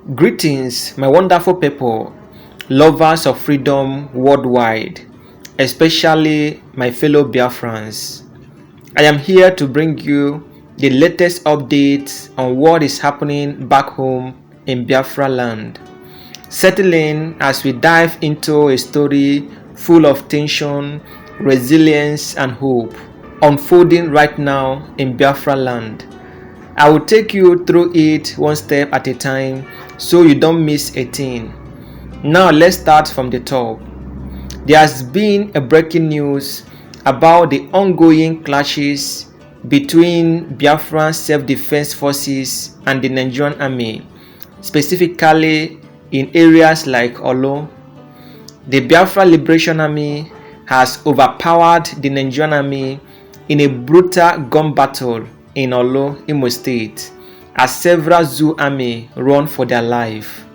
Greetings, my wonderful people, lovers of freedom worldwide, especially my fellow Biafrans. I am here to bring you the latest updates on what is happening back home in Biafra land. Settle in as we dive into a story full of tension, resilience, and hope unfolding right now in Biafra land. I will take you through it one step at a time so you don't miss a thing. Now let's start from the top. There has been a breaking news about the ongoing clashes between Biafran self-defense forces and the Nigerian army, specifically in areas like Orlu. The Biafra Liberation Army has overpowered the Nigerian army in a brutal gun battle in Orlu, Imo State, as several Zoo army run for their life.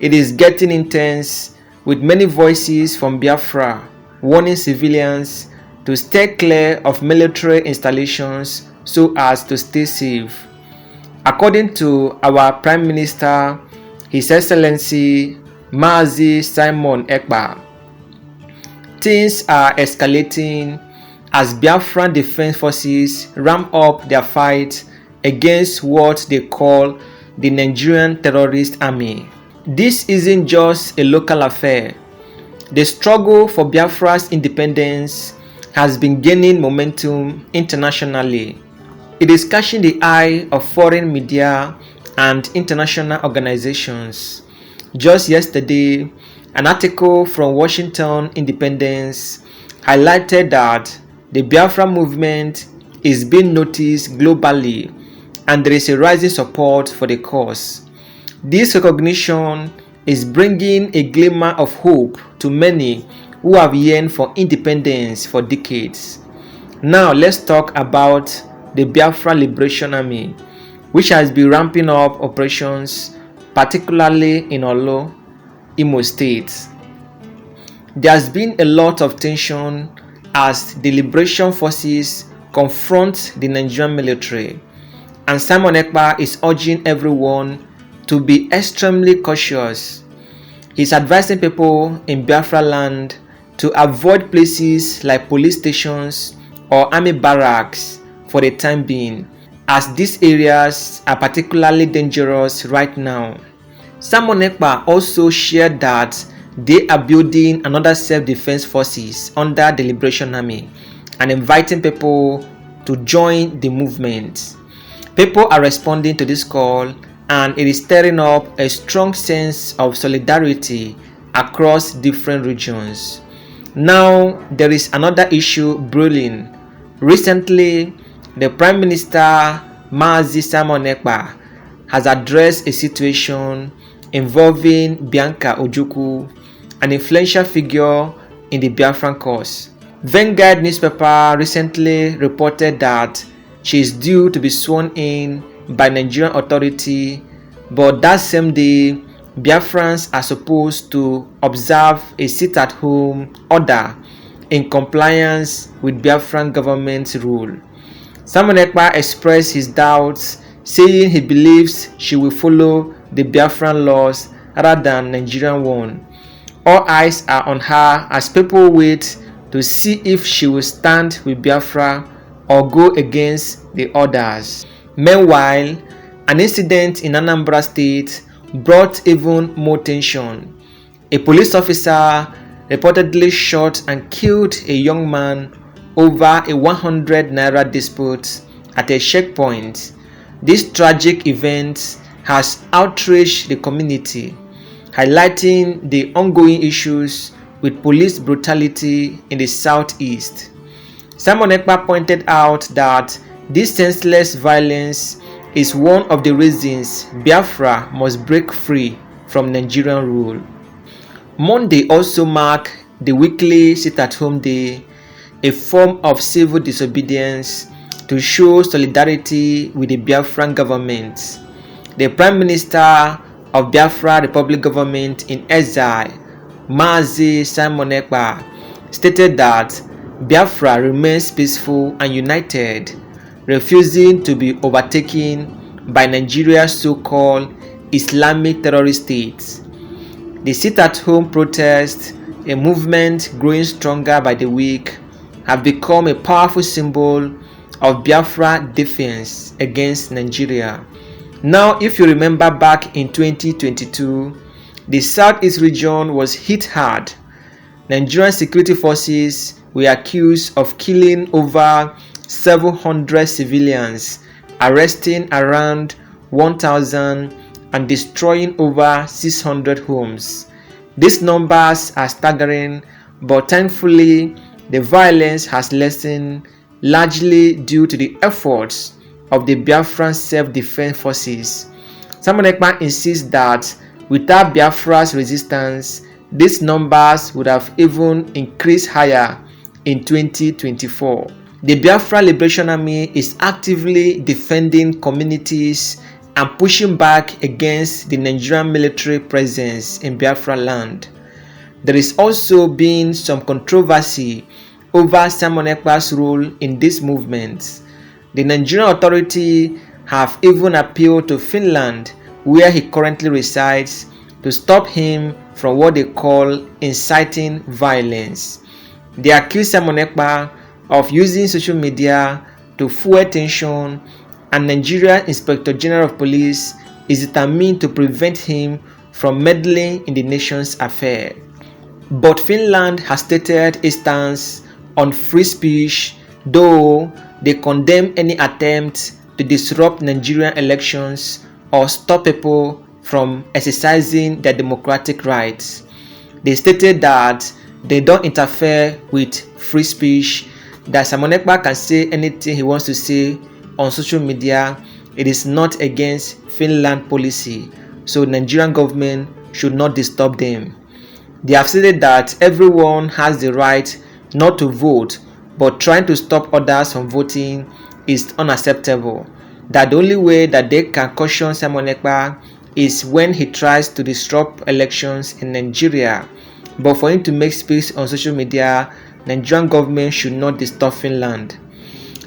It is getting intense, with many voices from Biafra warning civilians to stay clear of military installations so as to stay safe. According to our Prime Minister, His Excellency Mazi Simon Ekpa, things are escalating as Biafran Defense Forces ramp up their fight against what they call the Nigerian Terrorist Army. This isn't just a local affair. The struggle for Biafra's independence has been gaining momentum internationally. It is catching the eye of foreign media and international organizations. Just yesterday, an article from Washington Independence highlighted that the Biafra movement is being noticed globally and there is a rising support for the cause. This recognition is bringing a glimmer of hope to many who have yearned for independence for decades. Now let's talk about the Biafra Liberation Army, which has been ramping up operations, particularly in Orlu, Imo State. There has been a lot of tension as the liberation forces confront the Nigerian military, and Simon Ekpa is urging everyone to be extremely cautious. He's advising people in Biafra land to avoid places like police stations or army barracks for the time being, as these areas are particularly dangerous right now. Simon Ekpa also shared that they are building another self-defense forces under the Liberation Army and inviting people to join the movement. People are responding to this call, and it is stirring up a strong sense of solidarity across different regions. Now, there is another issue brewing. Recently, the Prime Minister Mazi Simon Ekpa has addressed a situation involving Bianca Ojukwu, an influential figure in the Biafran cause. Vanguard newspaper recently reported that she is due to be sworn in by Nigerian authority, but that same day, Biafrans are supposed to observe a sit-at-home order in compliance with Biafran government rule. Simon Ekpa expressed his doubts, saying he believes she will follow the Biafran laws rather than Nigerian one. All eyes are on her as people wait to see if she will stand with Biafra or go against the others. Meanwhile, an incident in Anambra State brought even more tension. A police officer reportedly shot and killed a young man over a 100 naira dispute at a checkpoint. This tragic event has outraged the community, highlighting the ongoing issues with police brutality in the southeast. Simon Ekpa pointed out that this senseless violence is one of the reasons Biafra must break free from Nigerian rule. Monday also marked the weekly sit-at-home day, a form of civil disobedience to show solidarity with the Biafran government. The Prime Minister of Biafra Republic government in exile, Mazi Simon Ekpa, stated that Biafra remains peaceful and united, refusing to be overtaken by Nigeria's so-called Islamic terrorist state. The sit-at-home protest, a movement growing stronger by the week, have become a powerful symbol of Biafra defense against Nigeria. Now, if you remember back in 2022, the Southeast region was hit hard. Nigerian security forces were accused of killing over 700 civilians, arresting around 1,000 and destroying over 600 homes. These numbers are staggering, but thankfully the violence has lessened, largely due to the efforts of the Biafran self-defense forces. Simon Ekpa insists that without Biafra's resistance, these numbers would have even increased higher in 2024. The Biafra Liberation Army is actively defending communities and pushing back against the Nigerian military presence in Biafra land. There is also been some controversy over Simon Ekpa's role in this movement. The Nigerian authority have even appealed to Finland, where he currently resides, to stop him from what they call inciting violence. They accuse Simon Ekpa of using social media to fuel tension, and Nigeria Inspector General of Police is determined to prevent him from meddling in the nation's affair. But Finland has stated its stance on free speech, though they condemn any attempt to disrupt Nigerian elections or stop people from exercising their democratic rights. They stated that they don't interfere with free speech, that Simon Ekpa can say anything he wants to say on social media. It is not against Finland policy, so Nigerian government should not disturb them. They have stated that everyone has the right not to vote, but trying to stop others from voting is unacceptable. That the only way that they can caution Simon Ekpa is when he tries to disrupt elections in Nigeria. But for him to make speech on social media, Nigerian government should not disturb Finland.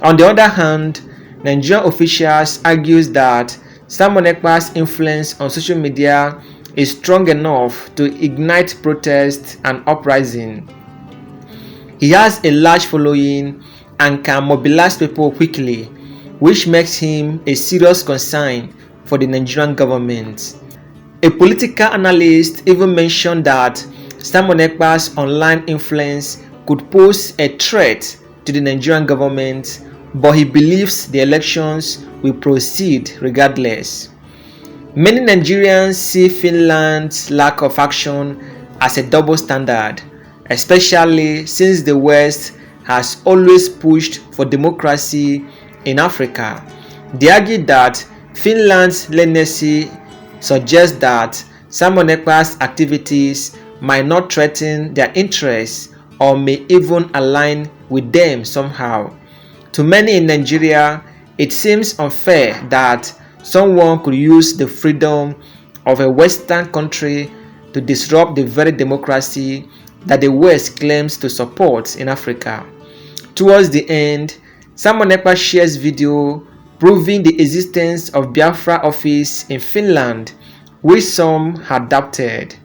On the other hand, Nigerian officials argue that Simon Ekpa's influence on social media is strong enough to ignite protest and uprising. He has a large following and can mobilize people quickly, which makes him a serious concern for the Nigerian government. A political analyst even mentioned that Simon Ekpa's online influence could pose a threat to the Nigerian government, but he believes the elections will proceed regardless. Many Nigerians see Finland's lack of action as a double standard, especially since the West has always pushed for democracy in Africa. They argue that Finland's leniency suggests that Simon Ekpa's activities might not threaten their interests or may even align with them somehow. To many in Nigeria, it seems unfair that someone could use the freedom of a Western country to disrupt the very democracy that the West claims to support in Africa. Towards the end, Simon Ekpa shares video proving the existence of Biafra office in Finland, which some had doubted.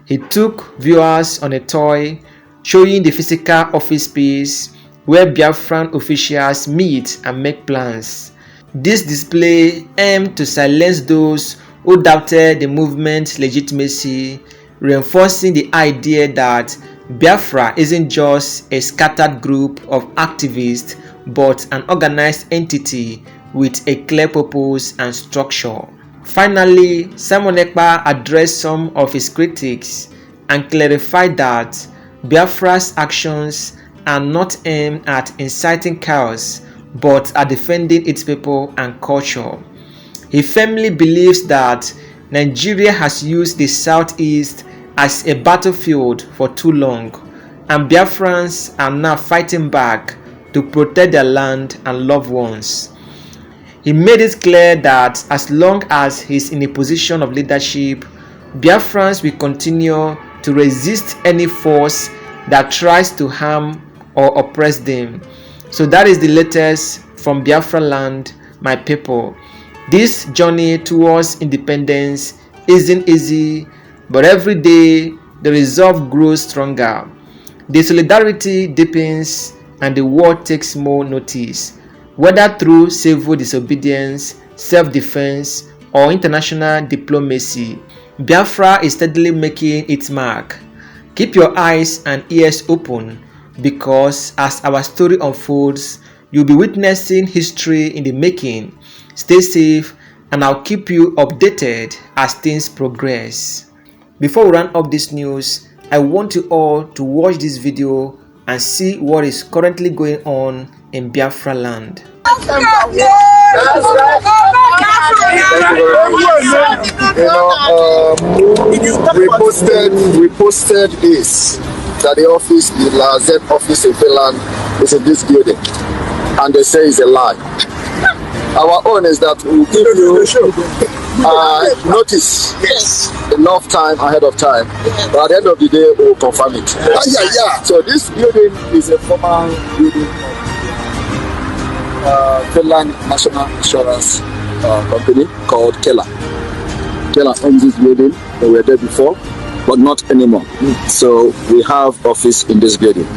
He took viewers on a tour showing the physical office space where Biafran officials meet and make plans. This display aimed to silence those who doubted the movement's legitimacy, reinforcing the idea that Biafra isn't just a scattered group of activists but an organized entity with a clear purpose and structure. Finally, Simon Ekpa addressed some of his critics and clarified that Biafra's actions are not aimed at inciting chaos but at defending its people and culture. He firmly believes that Nigeria has used the Southeast as a battlefield for too long, and Biafrans are now fighting back to protect their land and loved ones. He made it clear that as long as he's in a position of leadership, Biafrans will continue to resist any force that tries to harm or oppress them. So that is the latest from Biafra land, my people. This journey towards independence isn't easy, but every day the resolve grows stronger. The solidarity deepens and the world takes more notice, whether through civil disobedience, self-defense, or international diplomacy. Biafra is steadily making its mark. Keep your eyes and ears open because as our story unfolds, you'll be witnessing history in the making. Stay safe and I'll keep you updated as things progress. Before we round up this news, I want you all to watch this video and see what is currently going on in Biafra land. We posted this that the office, the Lazen office in Finland, is in this building, and they say it's a lie. Our own is that we'll give you notice, enough time ahead of time, but at the end of the day, we'll confirm it. So this building is a former building of Finland National Insurance company called Kela. Kela owns this building. They were there before, but not anymore. So we have office in this building.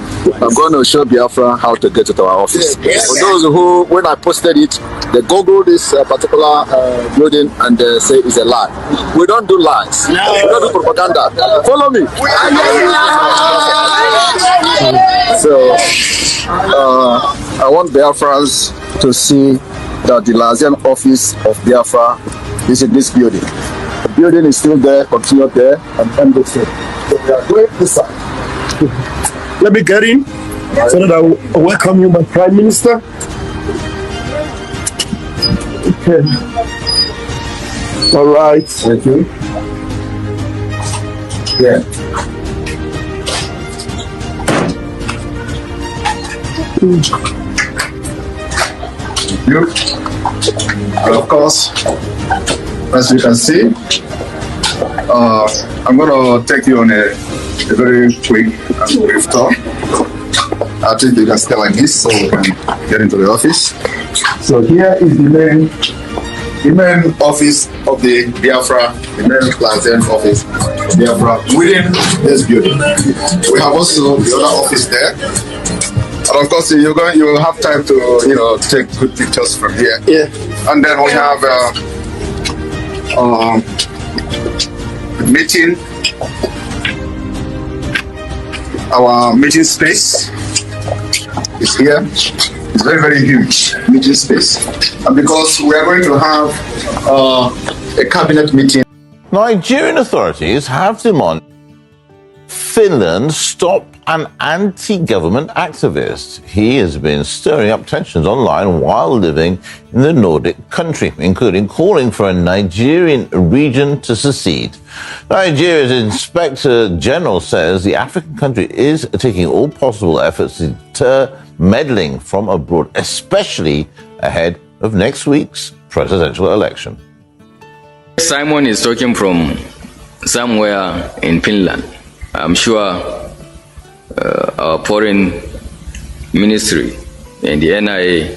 I'm going to show Biafra how to get to our office. For those who, when I posted it, they Google this particular building and they say it's a lie. We don't do lies. We don't do propaganda. Follow me. So I want Biafrans to see that the Lazen office of Biafra is in this building. The building is still there, continue there, and end the same. So we are going this side. Let me get in so that I will welcome you, my Prime Minister. Okay. All right. Thank you. Yeah. You. And of course, as you can see, I'm going to take you on a very quick and brief tour. I think you can stay like this so we can get into the office. So here is the main office of the Biafra, the main Lazen office of Biafra within this building. We have also the other office there. And of course, you will have time to take good pictures from here. Yeah. And then we have meeting. Our meeting space is here. It's very, very huge meeting space. And because we are going to have a cabinet meeting. Nigerian authorities have demanded Finland stop an anti-government activist. He has been stirring up tensions online while living in the Nordic country, including calling for a Nigerian region to secede. Nigeria's Inspector General says the African country is taking all possible efforts to deter meddling from abroad, especially ahead of next week's presidential election. Simon is talking from somewhere in Finland. I'm sure our foreign ministry and the NIA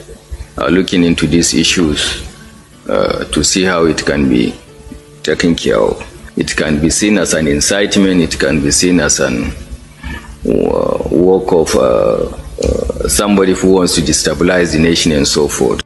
are looking into these issues to see how it can be taken care of. It can be seen as an incitement, it can be seen as an work of somebody who wants to destabilize the nation and so forth.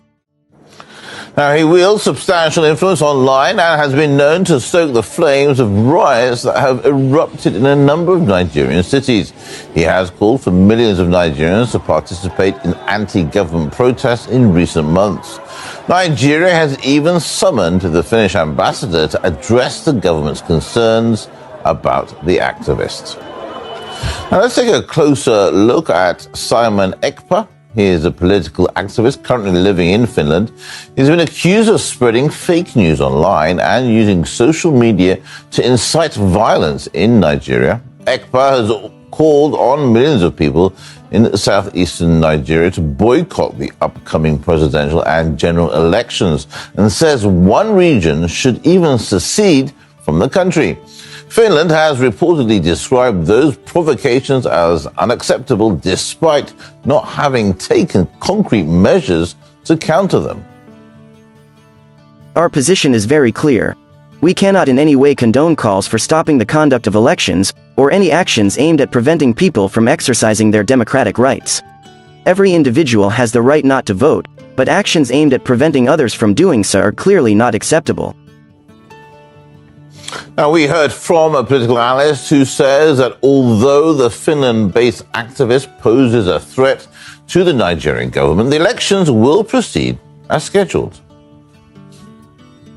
Now, he wields substantial influence online and has been known to stoke the flames of riots that have erupted in a number of Nigerian cities. He has called for millions of Nigerians to participate in anti-government protests in recent months. Nigeria has even summoned the Finnish ambassador to address the government's concerns about the activists. Now, let's take a closer look at Simon Ekpa. He is a political activist currently living in Finland. He's been accused of spreading fake news online and using social media to incite violence in Nigeria. Ekpa has called on millions of people in southeastern Nigeria to boycott the upcoming presidential and general elections and says one region should even secede from the country. Finland has reportedly described those provocations as unacceptable despite not having taken concrete measures to counter them. Our position is very clear. We cannot in any way condone calls for stopping the conduct of elections, or any actions aimed at preventing people from exercising their democratic rights. Every individual has the right not to vote, but actions aimed at preventing others from doing so are clearly not acceptable. Now, we heard from a political analyst who says that although the Finland-based activist poses a threat to the Nigerian government, the elections will proceed as scheduled.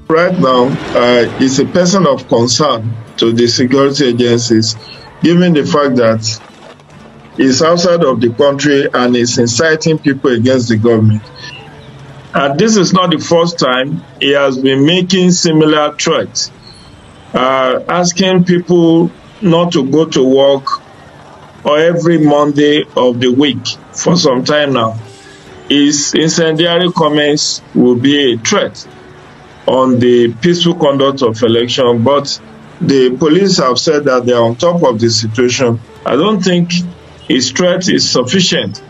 Right now, it's a person of concern to the security agencies, given the fact that he's outside of the country and is inciting people against the government. And this is not the first time he has been making similar threats, asking people not to go to work or every Monday of the week for some time now. His incendiary comments will be a threat on the peaceful conduct of election, but the police have said that they are on top of the situation. I don't think his threat is sufficient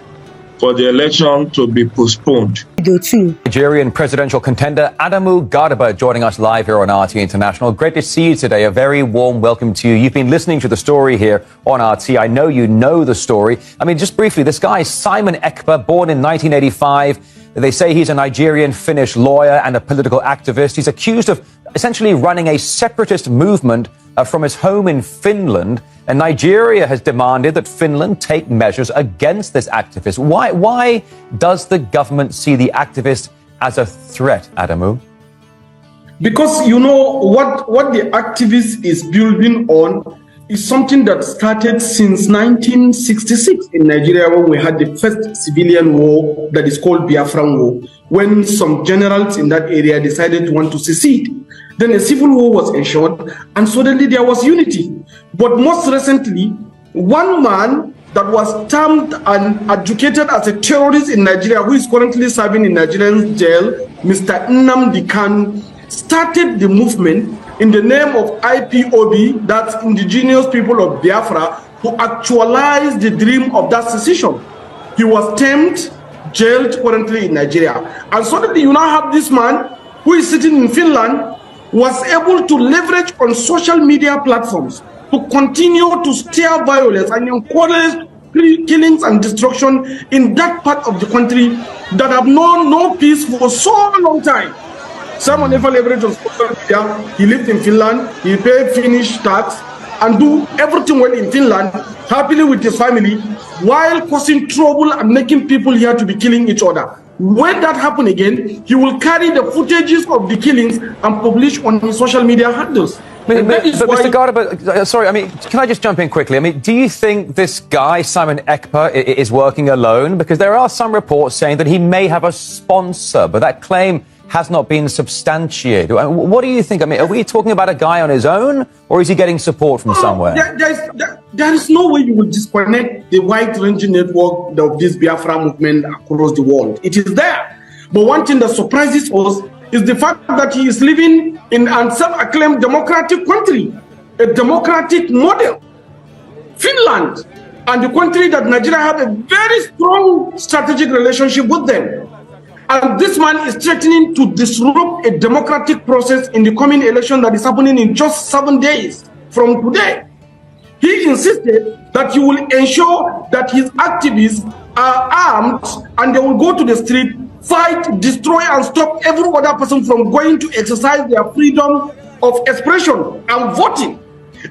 for the election to be postponed. Nigerian presidential contender Adamu Garba joining us live here on RT International. Great to see you today. A very warm welcome to you. You've been listening to the story here on RT. I know you know the story. I mean, just briefly, this guy, Simon Ekpa, born in 1985. They say he's a Nigerian-Finnish lawyer and a political activist. He's accused of essentially running a separatist movement from his home in Finland. And Nigeria has demanded that Finland take measures against this activist. Why does the government see the activist as a threat, Adamu? Because, you know, what the activist is building on is something that started since 1966 in Nigeria, when we had the first civilian war that is called Biafran War, when some generals in that area decided to want to secede. Then a civil war was ensured, and suddenly there was unity. But most recently, one man that was termed and adjudicated as a terrorist in Nigeria, who is currently serving in Nigerian jail, Mr. Nnamdi Kanu, started the movement in the name of IPOB, that's indigenous people of Biafra, to actualize the dream of that secession. He was tamed, jailed currently in Nigeria. And suddenly you now have this man who is sitting in Finland, was able to leverage on social media platforms to continue to stir violence and encourage killings and destruction in that part of the country that have known no peace for so long time. Someone never leveraged on social media. He lived in Finland, he paid Finnish tax and do everything well in Finland, happily with his family, while causing trouble and making people here to be killing each other. When that happens again, he will carry the footages of the killings and publish on his social media handles. But Mr. Garba, sorry, I mean, can I just jump in quickly? I mean, do you think this guy, Simon Ekpa, is working alone? Because there are some reports saying that he may have a sponsor, but that claim has not been substantiated. What do you think? I mean, are we talking about a guy on his own, or is he getting support from somewhere? There is no way you will disconnect the wide-ranging network of this Biafra movement across the world. It is there. But one thing that surprises us is the fact that he is living in a self-acclaimed democratic country, a democratic model. Finland, and the country that Nigeria have a very strong strategic relationship with them. And this man is threatening to disrupt a democratic process in the coming election that is happening in just 7 days from today. He insisted that he will ensure that his activists are armed and they will go to the street, fight, destroy, and stop every other person from going to exercise their freedom of expression and voting.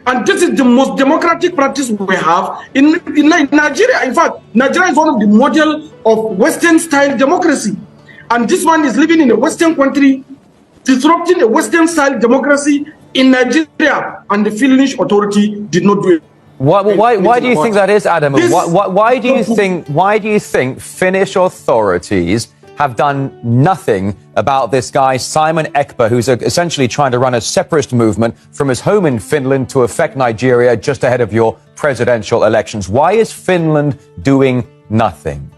And this is the most democratic practice we have in Nigeria. In fact, Nigeria is one of the model of Western-style democracy. And this man is living in a Western country, disrupting a Western-style democracy in Nigeria, and the Finnish authority did not do it. Why do you think that is, Adamu? Why do you think Finnish authorities have done nothing about this guy, Simon Ekpa, who's essentially trying to run a separatist movement from his home in Finland to affect Nigeria just ahead of your presidential elections? Why is Finland doing nothing?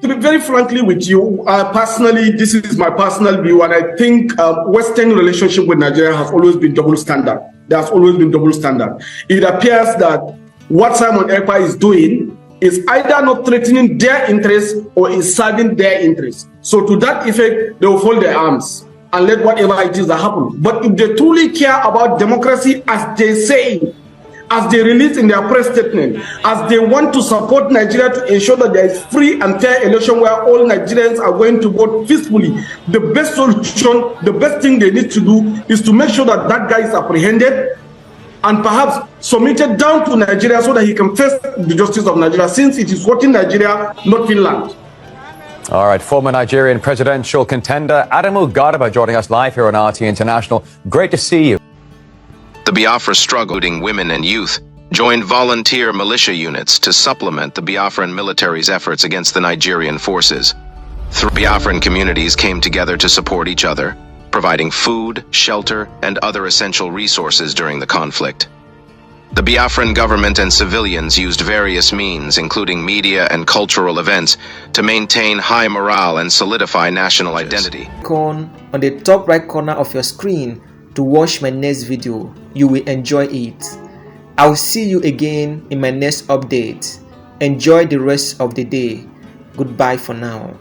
To be very frankly with you, personally, this is my personal view, and I think Western relationship with Nigeria has always been double standard. There has always been double standard. It appears that what Simon Ekpa is doing is either not threatening their interests or is serving their interests. So to that effect, they will fold their arms. and let whatever it is that happen. But if they truly care about democracy, as they say, as they release in their press statement, as they want to support Nigeria to ensure that there is free and fair election where all Nigerians are going to vote peacefully, the best solution, the best thing they need to do is to make sure that that guy is apprehended and perhaps submitted down to Nigeria so that he can face the justice of Nigeria, since it is voting Nigeria, not Finland. All right, former Nigerian presidential contender Adamu Garba joining us live here on RT International. Great to see you. The Biafra struggling women and youth joined volunteer militia units to supplement the Biafran military's efforts against the Nigerian forces. Three Biafran communities came together to support each other, providing food, shelter, and other essential resources during the conflict. The Biafran government and civilians used various means, including media and cultural events, to maintain high morale and solidify national identity. On the top right corner of your screen to watch my next video. You will enjoy it. I'll see you again in my next update. Enjoy the rest of the day. Goodbye for now.